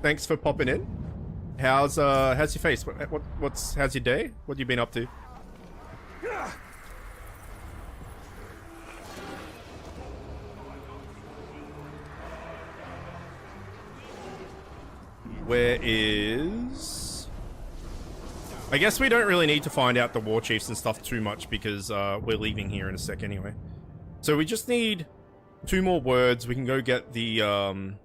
Thanks for popping in. How's your face? How's your day? What have you been up to? Where is... I guess we don't really need to find out the war chiefs and stuff too much because we're leaving here in a sec anyway. So we just need 2 more words. We can go get the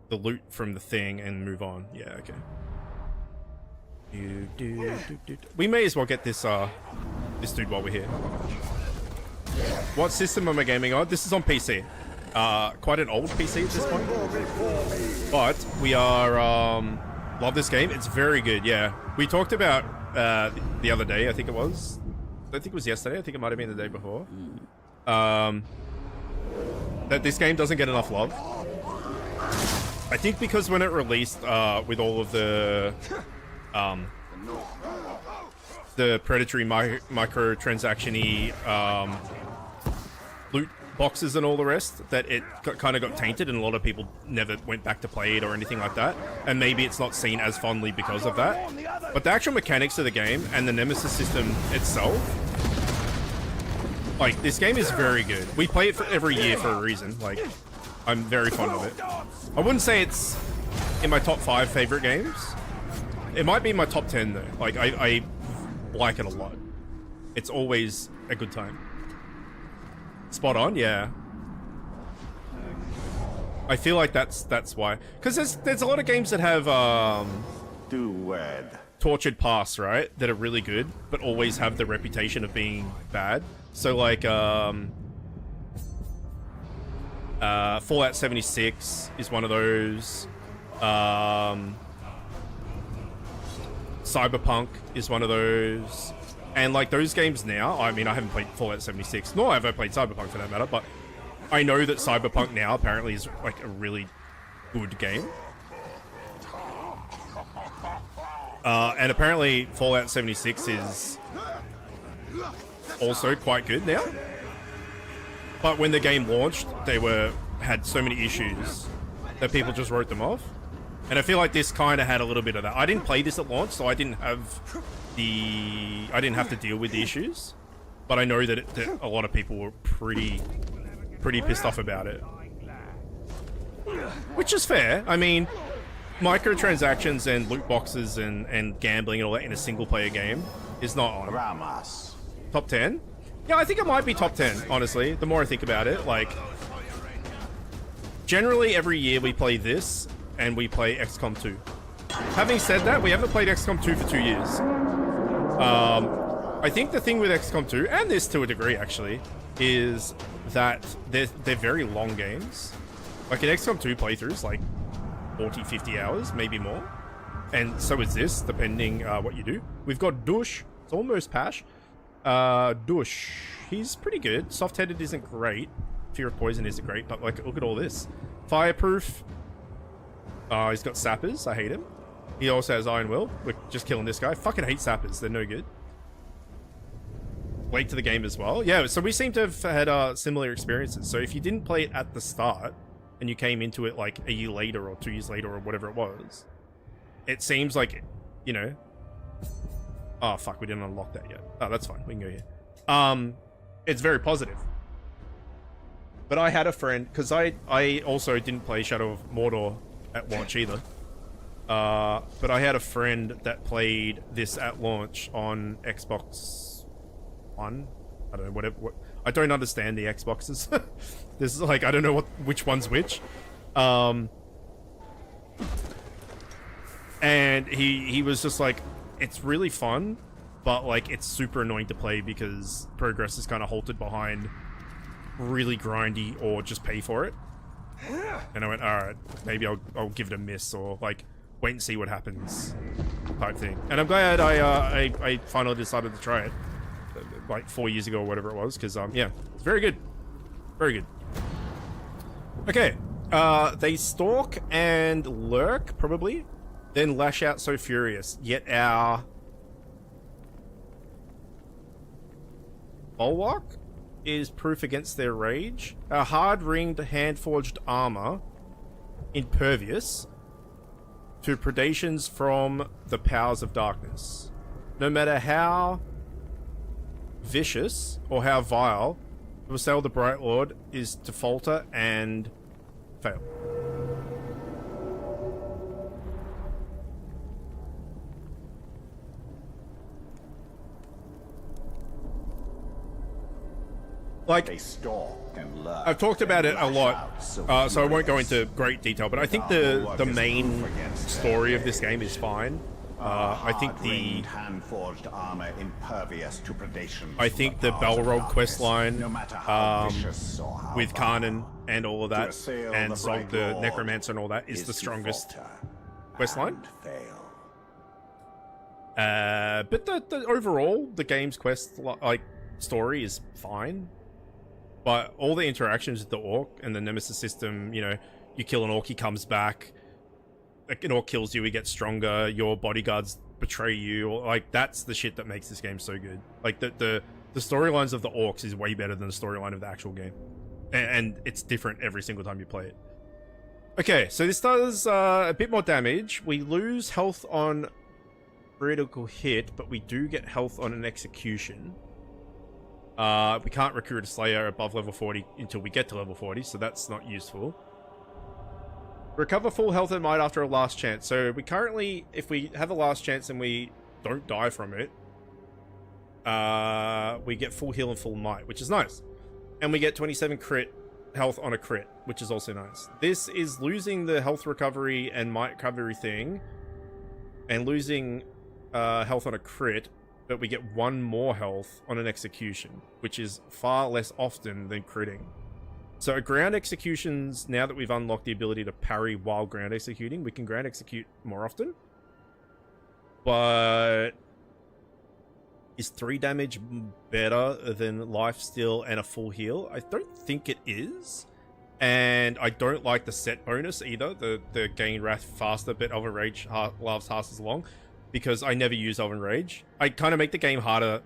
loot from the thing and move on. Yeah, okay. We may as well get this this dude while we're here. What system am I gaming on? This is on PC. Quite an old PC at this point. But we are love this game. It's very good, yeah. We talked about the other day, I think it was. I don't think it was yesterday. I think it might have been the day before. That this game doesn't get enough love. I think because when it released with all of the predatory microtransaction-y loot boxes and all the rest, that it kind of got tainted and a lot of people never went back to play it or anything like that, and maybe it's not seen as fondly because of that. But the actual mechanics of the game and the Nemesis system itself, like, this game is very good. We play it for every year for a reason. Like, I'm very fond of it. I wouldn't say it's in my top 5 favorite games. It might be in my top 10 though. Like, I like it a lot. It's always a good time. Spot on, yeah. I feel like that's why. Because there's a lot of games that have tortured pasts, right? That are really good, but always have the reputation of being bad. So like Fallout 76 is one of those. Cyberpunk is one of those. And like those games now, I mean, I haven't played Fallout 76, nor have I played Cyberpunk for that matter, but I know that Cyberpunk now apparently is like a really good game. And apparently Fallout 76 is also quite good now. But when the game launched, they had so many issues that people just wrote them off. And I feel like this kind of had a little bit of that. I didn't play this at launch, so I didn't have to deal with the issues. But I know that a lot of people were pretty pissed off about it. Which is fair. I mean, microtransactions and loot boxes and gambling and all that in a single player game is not on. Top 10? Yeah, I think it might be top 10, honestly, the more I think about it. Like, generally every year we play this and we play XCOM 2. Having said that, we haven't played XCOM 2 for 2 years. I think the thing with XCOM 2, and this to a degree actually, is that they're very long games. Like an XCOM 2 playthrough is like 40, 50 hours, maybe more. And so is this, depending what you do. We've got Dush. It's almost Pash. Dush. He's pretty good. Soft-headed isn't great. Fear of Poison isn't great, but like, look at all this. Fireproof. He's got Sappers. I hate him. He also has Iron Will. We're just killing this guy. Fucking hate Sappers. They're no good. Late to the game as well. Yeah, so we seem to have had similar experiences. So if you didn't play it at the start and you came into it like a year later or 2 years later or whatever it was, it seems like, you know... Oh, fuck. We didn't unlock that yet. Oh, that's fine. We can go here. It's very positive. But I had a friend... Because I also didn't play Shadow of Mordor at launch either. But I had a friend that played this at launch on Xbox One. I don't know, whatever. I don't understand the Xboxes. This is like, I don't know which one's which. And he was just like, it's really fun, but like it's super annoying to play because progress is kind of halted behind really grindy or just pay for it. And I went, alright, maybe I'll give it a miss or like wait and see what happens type thing. And I'm glad I finally decided to try it like 4 years ago or whatever it was, because yeah, it's very good. Very good. Okay. They stalk and lurk, probably. Then lash out so furious. Yet our bulwark is proof against their rage. Our hard-ringed, hand-forged armor, impervious. to predations from the powers of darkness. No matter how vicious or how vile, to assail the Bright Lord is to falter and fail. Like, I've talked about it a lot, so I won't go into great detail, but I think the main story of this game is fine. I think the Balrog questline with Karnan and all of that, and Zog the Necromancer and all that is the strongest questline. But the overall, the game's quest story is fine. But all the interactions with the orc and the nemesis system, you know, you kill an orc, he comes back. Like, an orc kills you, he gets stronger. Your bodyguards betray you. Like, that's the shit that makes this game so good. Like, the storylines of the orcs is way better than the storyline of the actual game. And it's different every single time you play it. Okay, so this does a bit more damage. We lose health on critical hit, but we do get health on an execution. We can't recruit a Slayer above level 40 until we get to level 40, so that's not useful. Recover full health and might after a last chance. So we currently, if we have a last chance and we don't die from it, we get full heal and full might, which is nice. And we get 27 crit health on a crit, which is also nice. This is losing the health recovery and might recovery thing, and losing health on a crit, but we get one more health on an execution, which is far less often than critting. So ground executions, now that we've unlocked the ability to parry while ground executing, we can ground execute more often. But is 3 damage better than lifesteal and a full heal? I don't think it is. And I don't like the set bonus either, the gain wrath faster, but Elven Rage lasts as long, because I never use Elven Rage. I kind of make the game harder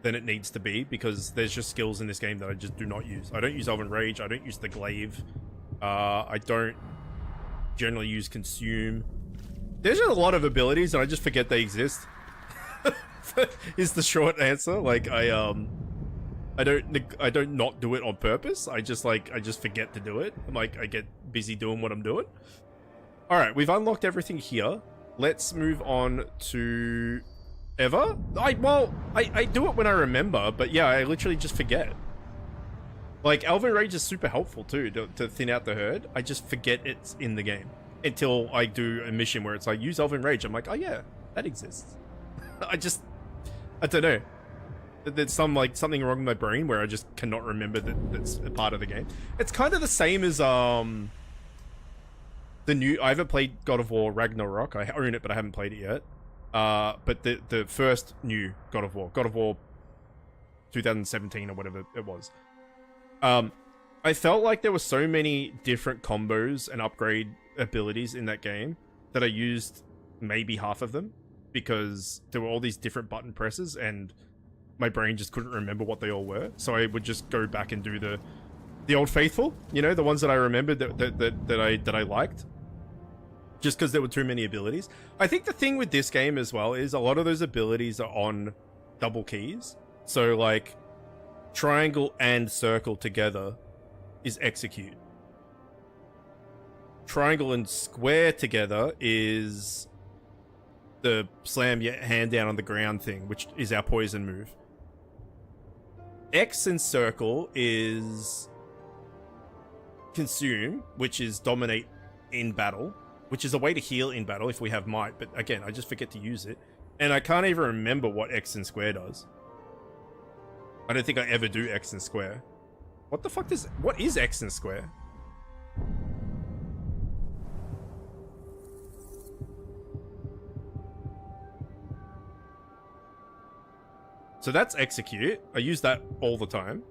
than it needs to be, because there's just skills in this game that I just do not use. I don't use Elven Rage, I don't use the Glaive, I don't generally use Consume. There's a lot of abilities and I just forget they exist. Is the short answer. Like, I don't not do it on purpose. I just forget to do it. I'm like, I get busy doing what I'm doing. All right, we've unlocked everything here. Let's move on to Ever. I do it when I remember, but yeah, I literally just forget. Like, Elven Rage is super helpful too to thin out the herd. I just forget it's in the game until I do a mission where it's like, use Elven Rage. I'm like, oh yeah, that exists. I don't know. There's something wrong with my brain where I just cannot remember that that's a part of the game. It's kind of the same as the new. I haven't played God of War Ragnarok. I own it, but I haven't played it yet. But the first new God of War 2017 or whatever it was. I felt like there were so many different combos and upgrade abilities in that game that I used maybe half of them, because there were all these different button presses and my brain just couldn't remember what they all were. So I would just go back and do the old faithful, you know, the ones that I remembered that I liked, just because there were too many abilities. I think the thing with this game as well is a lot of those abilities are on double keys. So like triangle and circle together is execute. Triangle and square together is the slam your hand down on the ground thing, which is our poison move. X and circle is consume, which is dominate in battle, which is a way to heal in battle if we have might, but again, I just forget to use it. And I can't even remember what X and square does. I don't think I ever do X and square. What the fuck what is X and square? So that's execute. I use that all the time.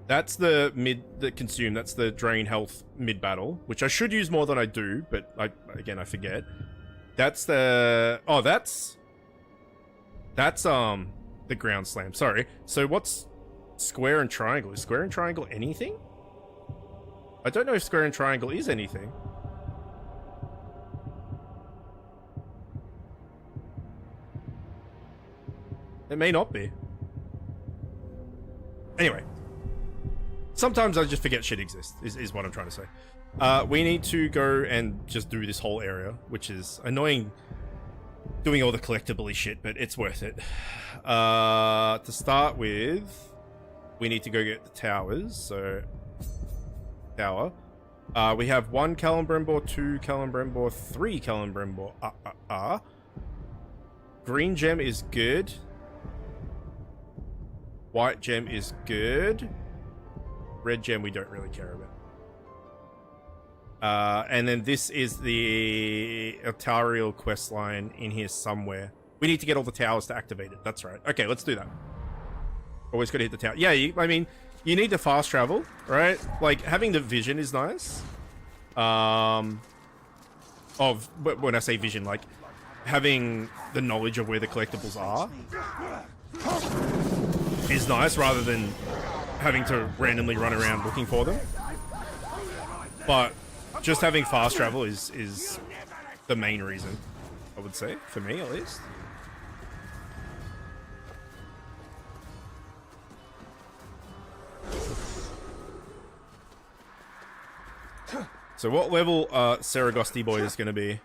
That's the consume. That's the drain health mid battle, which I should use more than I do, but I forget. That's the that's the ground slam. Sorry. So what's square and triangle? Is square and triangle anything? I don't know if square and triangle is anything. It may not be. Anyway. Sometimes I just forget shit exists, is what I'm trying to say. We need to go and just do this whole area, which is annoying doing all the collectible shit, but it's worth it. To start with, we need to go get the towers, so... Tower. We have 1 Kalimbrimbor, 2 Kalimbrimbor, 3 Kalimbrimbor. Green gem is good. White gem is good. Red gem we don't really care about. And then this is the Altarial quest line in here somewhere. We need to get all the towers to activate it. That's right. Okay, let's do that. Always gotta hit the tower. Yeah, I mean, you need to fast travel, right? Like, having the vision is nice. When I say vision, like, having the knowledge of where the collectibles are is nice, rather than having to randomly run around looking for them. But just having fast travel is the main reason, I would say, for me at least. So what level Saragosti boy is going to be?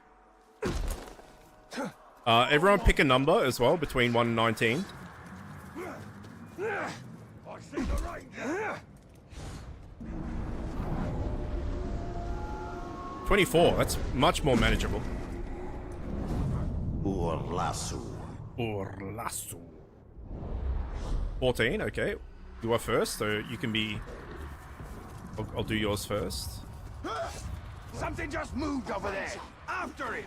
Everyone pick a number as well, between 1 and 19. 24, that's much more manageable. Urlasu. 14, okay. You are first, so you can be... I'll do yours first. Something just moved over there. After it.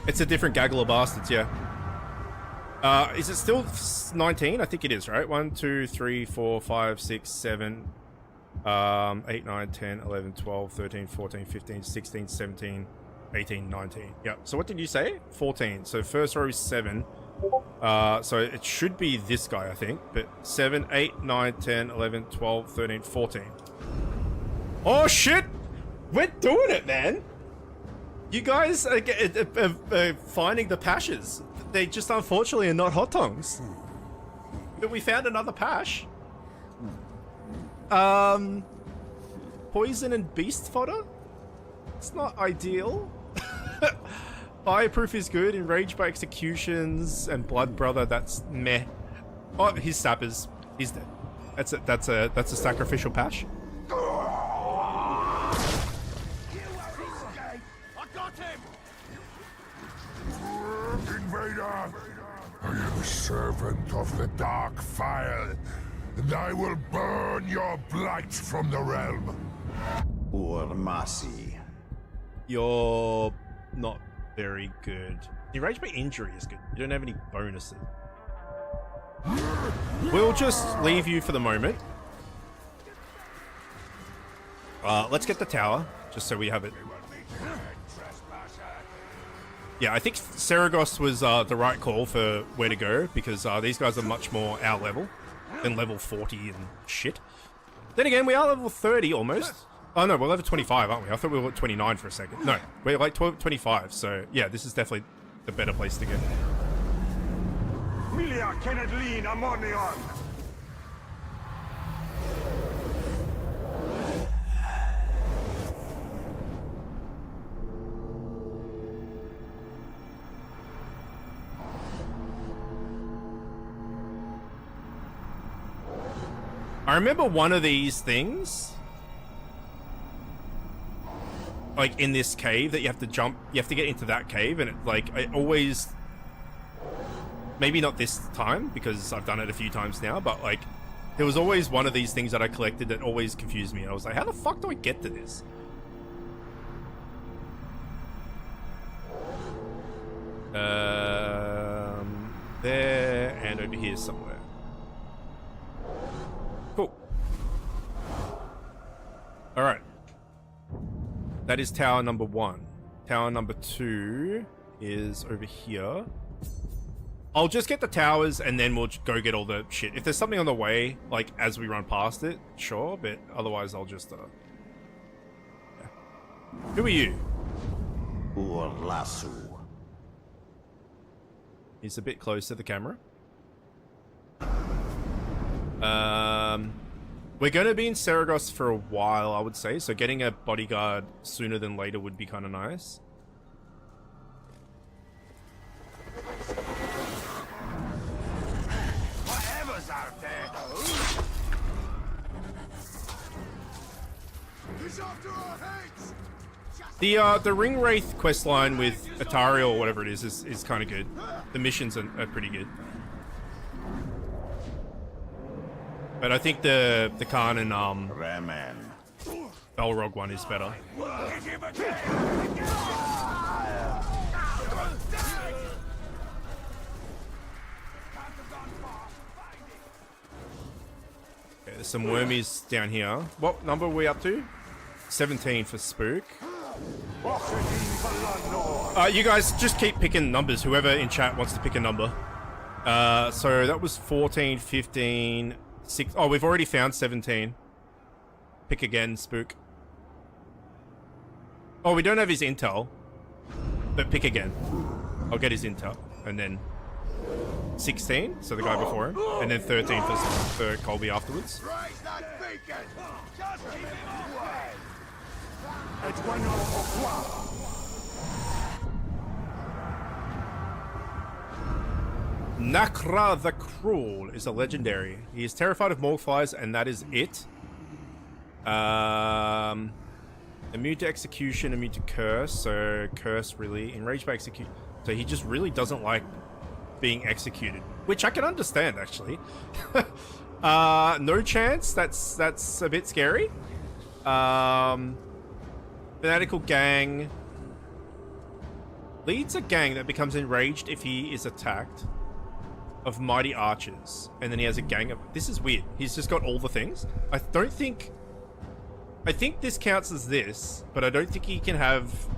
It's a different gaggle of bastards, yeah. Is it still 19? I think it is, right? 1, 2, 3, 4, 5, 6, 7, 8, 9, 10, 11, 12, 13, 14, 15, 16, 17, 18, 19. Yep. So what did you say? 14. So first row is 7. So it should be this guy, I think. But 7, 8, 9, 10, 11, 12, 13, 14. Oh, shit! We're doing it, man! You guys are finding the pashes. They just unfortunately are not hot tongs. But we found another pash. Poison and beast fodder? It's not ideal. Fireproof is good. Enraged by executions and blood brother, that's meh. Oh, his sappers. He's dead. That's a sacrificial pash. I am servant of the dark fire, and I will burn your blight from the realm. Urmasi. You're not very good. Enraged by injury is good. You don't have any bonuses. We'll just leave you for the moment. Let's get the tower, just so we have it. Yeah, I think Saragos was the right call for where to go, because these guys are much more our level than level 40 and shit. Then again, we are level 30 almost. Oh no, we're level 25, aren't we? I thought we were at 29 for a second. No, we're like 25, so yeah, this is definitely the better place to go. Milia Kenneth Lean Amonion. I remember one of these things, like in this cave, that you have to jump, you have to get into that cave, and it always, maybe not this time because I've done it a few times now, but like there was always one of these things that I collected that always confused me, and I was like, how the fuck do I get to this? There and over here somewhere. All right. That is tower number 1. Tower number 2 is over here. I'll just get the towers and then we'll go get all the shit. If there's something on the way, like as we run past it, sure, but otherwise I'll just yeah. Who are you? He's a bit close to the camera. We're going to be in Saragosse for a while, I would say, so getting a bodyguard sooner than later would be kind of nice. Whatever's out there, He's after our heads! The Ring Wraith questline with Atari or whatever it is kind of good. The missions are pretty good. But I think the Khan and Balrog one is better. Okay, there's some wormies down here. What number are we up to? 17 for Spook. You guys just keep picking numbers. Whoever in chat wants to pick a number. So that was 14, 15, 6. Oh, we've already found 17. Pick again, Spook. Oh, we don't have his intel. But pick again. I'll get his intel. And then 16, so the guy before him. And then 13 for Colby afterwards. Nakra the Cruel is a legendary. He is terrified of morgflies, and that is it. Immune to execution, immune to curse. So curse really enraged by execute. So he just really doesn't like being executed, which I can understand actually. No chance. That's a bit scary. Fanatical gang leads a gang that becomes enraged if he is attacked. Of mighty archers, and then he has a gang of. This is weird. He's just got all the things. I think this counts as this, but I don't think he can have.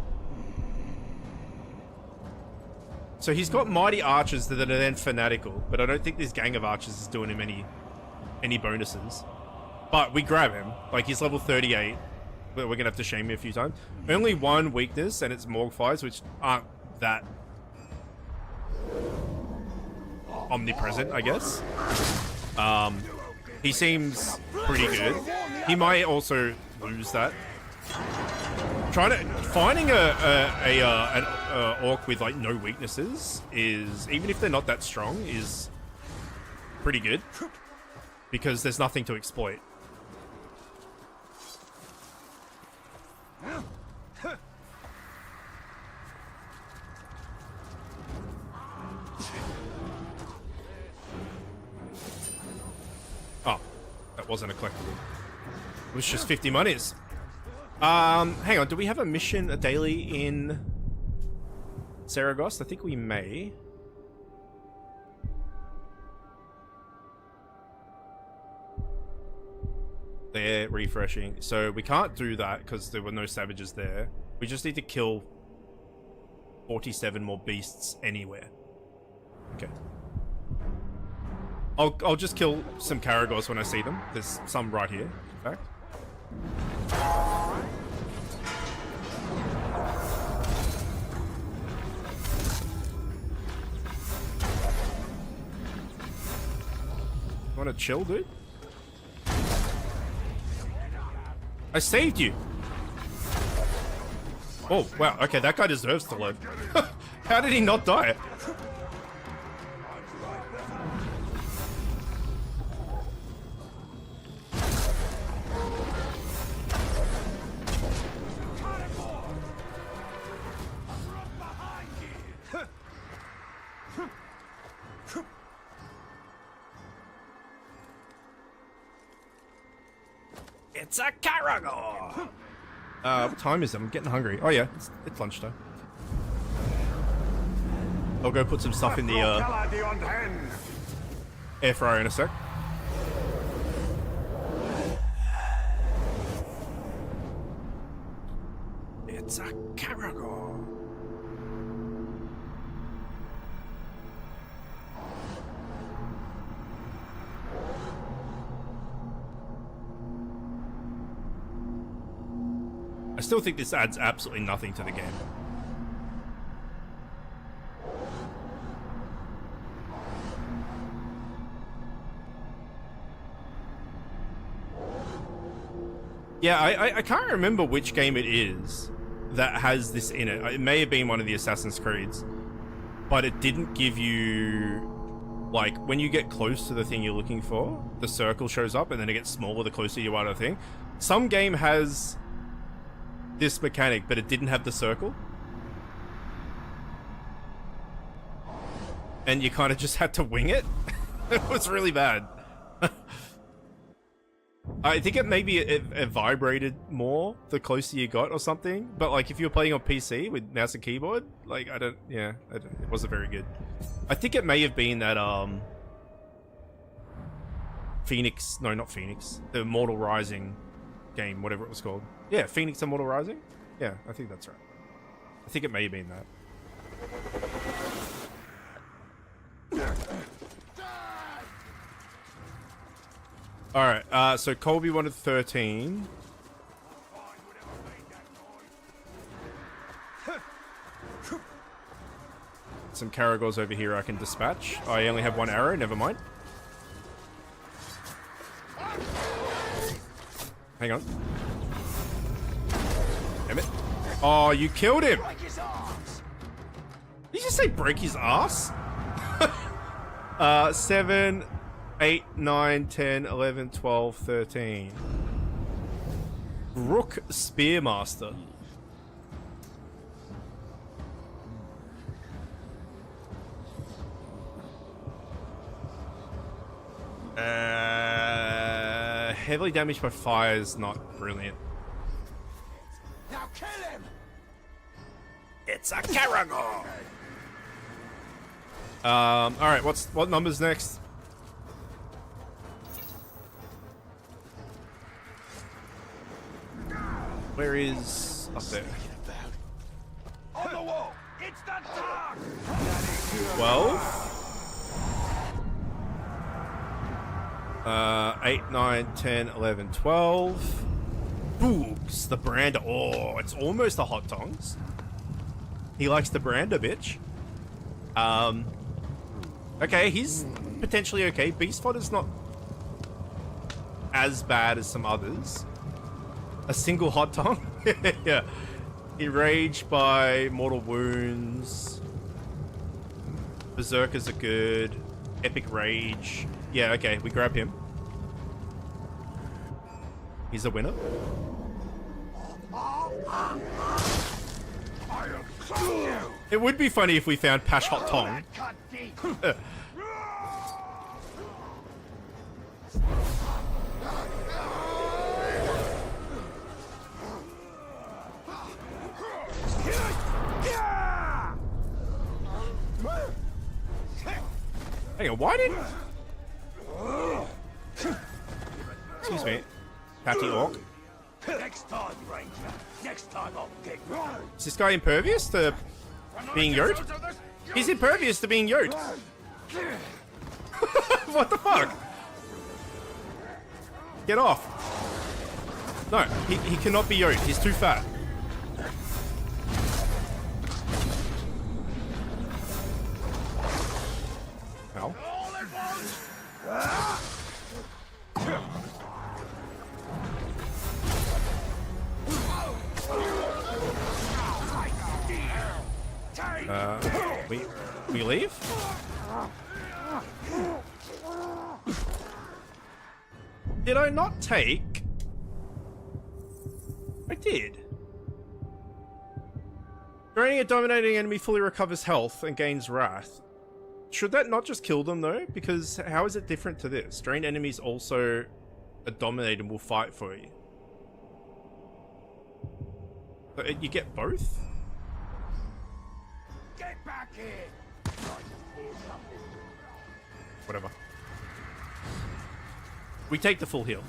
So he's got mighty archers that are then fanatical, but I don't think this gang of archers is doing him any bonuses. But we grab him, like he's level 38. But we're gonna have to shame him a few times. Only one weakness, and it's morgflies, which aren't that omnipresent, I guess. He seems pretty good. He might also lose that. Finding an orc with like no weaknesses is, even if they're not that strong, is pretty good because there's nothing to exploit. Oh, that wasn't a collectible. It was just 50 monies. Hang on, do we have a mission, a daily in Saragosse? I think we may. They're refreshing. So we can't do that because there were no savages there. We just need to kill 47 more beasts anywhere. Okay. I'll just kill some Caragors when I see them. There's some right here, in fact. Wanna chill, dude? I saved you! Oh, wow, okay, that guy deserves to live. How did he not die? It's a Caragor! What time is it? I'm getting hungry. Oh yeah, it's lunchtime. I'll go put some stuff in the air fryer in a sec. It's a Caragor. I still think this adds absolutely nothing to the game. Yeah, I can't remember which game it is that has this in it. It may have been one of the Assassin's Creeds, but it didn't give you, like, when you get close to the thing you're looking for, the circle shows up and then it gets smaller the closer you are to the thing. Some game has this mechanic, but it didn't have the circle. And you kind of just had to wing it. It was really bad. I think it maybe it vibrated more the closer you got or something. But like if you're playing on PC with mouse and keyboard, like it wasn't very good. I think it may have been that Phoenix, no, not Phoenix, the Immortal Rising game, whatever it was called. Yeah, Phoenix Immortal Rising? Yeah, I think that's right. I think it may have been that. Alright, so Colby wanted 13. Some Caragors over here I can dispatch. I only have one arrow, never mind. Hang on. Damn it. Oh, you killed him! Did you just say break his ass? 7, 8, 9, 10, 11, 12, 13. Rook Spearmaster. Heavily damaged by fire is not brilliant. Now kill him! It's a Caragor! Alright, what number's next? Where is up there? On the wall! It's the dark! 12? 8, 9, 10, 11, 12. Boogs, the brander. Oh, it's almost a hot tongs. He likes the brander, bitch. Okay, he's potentially okay. Beast Fodder's not as bad as some others. A single hot tongue? Yeah. Enraged by mortal wounds. Berserkers are good. Epic rage. Yeah, okay, we grab him. He's a winner. It would be funny if we found Pash Hot Tong. Hang on, why did... Excuse me. Patty Orc. Next time, Ranger. Next time I'll get you. Is this guy impervious to being yoked? He's impervious to being yoked. What the fuck? Get off. No, he cannot be yoked. He's too fat. Ow. We leave? Did I not take? I did. Draining a dominating enemy fully recovers health and gains wrath. Should that not just kill them though? Because how is it different to this? Drained enemies also are dominated and will fight for you. So you get both? Get back here! Whatever. We take the full heal.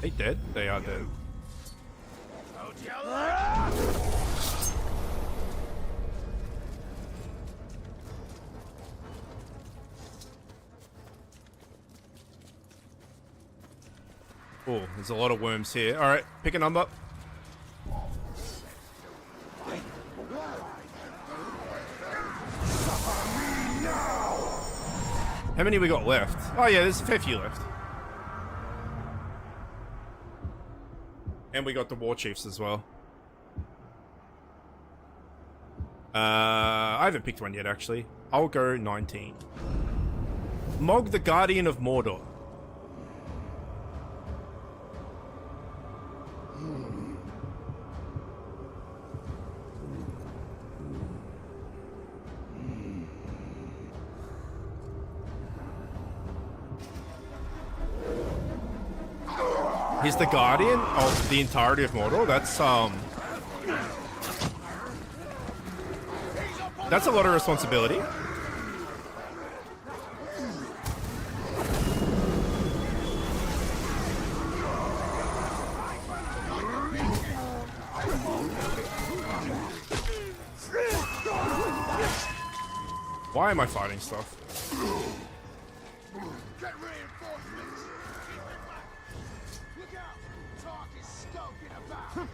They dead? They are dead. Oh, there's a lot of worms here. Alright, pick a number. How many we got left? Oh yeah, there's a fair few left. And we got the war chiefs as well. I haven't picked one yet, actually. I'll go 19. Mog the Guardian of Mordor. He's the guardian of the entirety of Mordor. That's a lot of responsibility. Why am I fighting stuff? Get reinforcements. Look out! Talk is skulking about.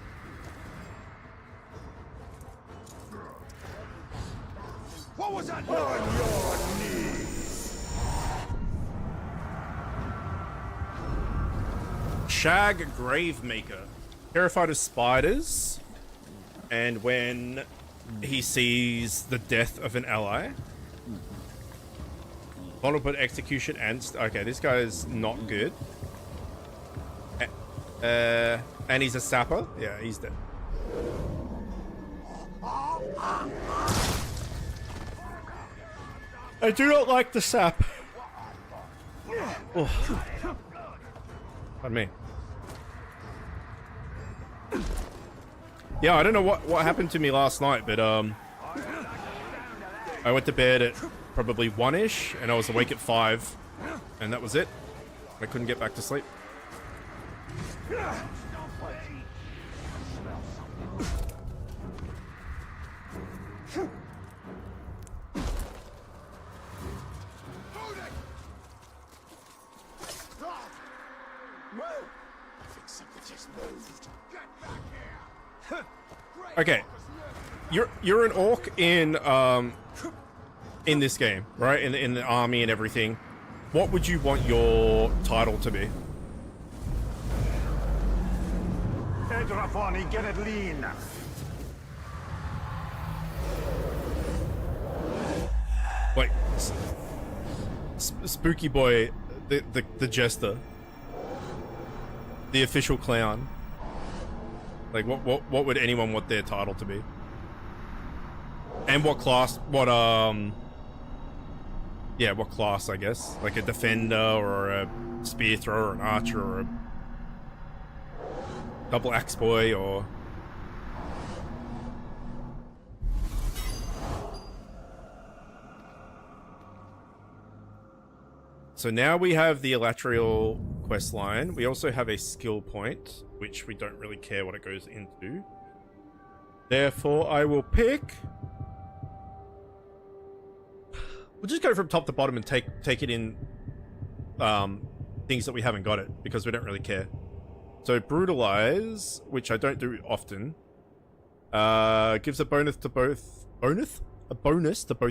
What was that? On your knees. Shag Gravemaker. Terrified of spiders. And when he sees the death of an ally. Vulnerable to execution and... Okay, this guy is not good. And he's a sapper. Yeah, he's dead. I do not like the sap. Oh. Pardon me. Yeah, I don't know what happened to me last night, but I went to bed at probably 1-ish, and I was awake at 5, and that was it. I couldn't get back to sleep. Okay, you're an orc in this game, right? In the army and everything. What would you want your title to be? Edrafani, get it lean. Like Spooky Boy, the jester, the official clown. Like what would anyone want their title to be? And what class? What yeah, what class? I guess like a defender or a spear thrower, or an archer, or a double axe boy, or so now we have the Elatrial quest line. We also have a skill point, which we don't really care what it goes into. Therefore, I will pick. We'll just go from top to bottom and take it in things that we haven't got it, because we don't really care. So brutalize, which I don't do often, gives a bonus to both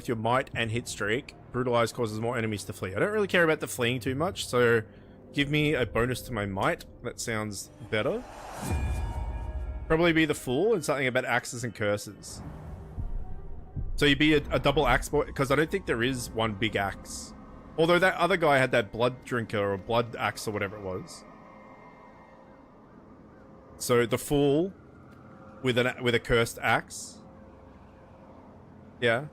your might and hit streak. Brutalize causes more enemies to flee. I don't really care about the fleeing too much, so give me a bonus to my might. That sounds better. Probably be the fool and something about axes and curses. So you'd be a double axe boy, because I don't think there is one big axe. Although that other guy had that blood drinker or blood axe or whatever it was. So the fool with a cursed axe. Yeah.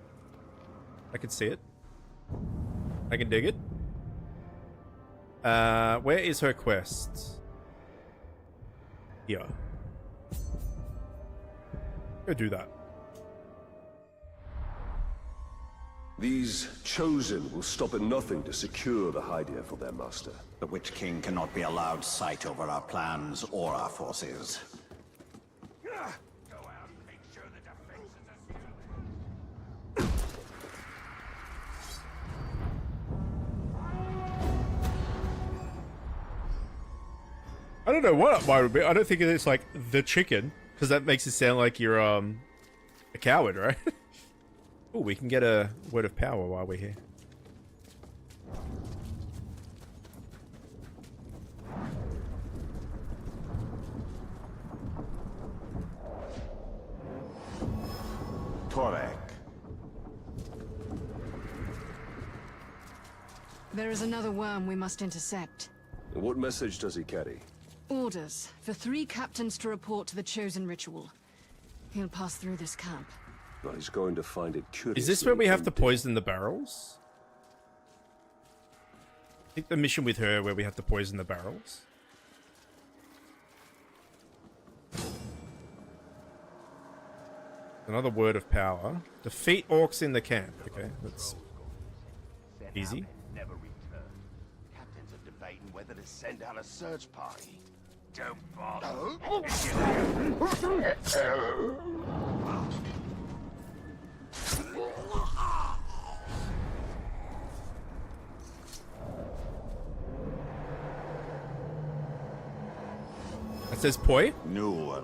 I can see it. I can dig it. Where is her quest? Here. Go do that. These chosen will stop at nothing to secure the Hydia for their master. The Witch King cannot be allowed sight over our plans or our forces. Go out and make sure the defenses are secured. I don't know what mine would be. I don't think it's like the chicken, because that makes it sound like you're a coward, right? Oh, we can get a word of power while we're here. Torek. There is another worm we must intercept. What message does he carry? Orders for 3 captains to report to the chosen ritual. He'll pass through this camp. Well, he's going to find it curious. Is this where we have to poison the barrels? I think the mission with her where we have to poison the barrels. Another word of power. Defeat orcs in the camp. Okay, that's easy. Never return. Captains are debating whether to send out a search party. Don't bother. That says poi? Nur,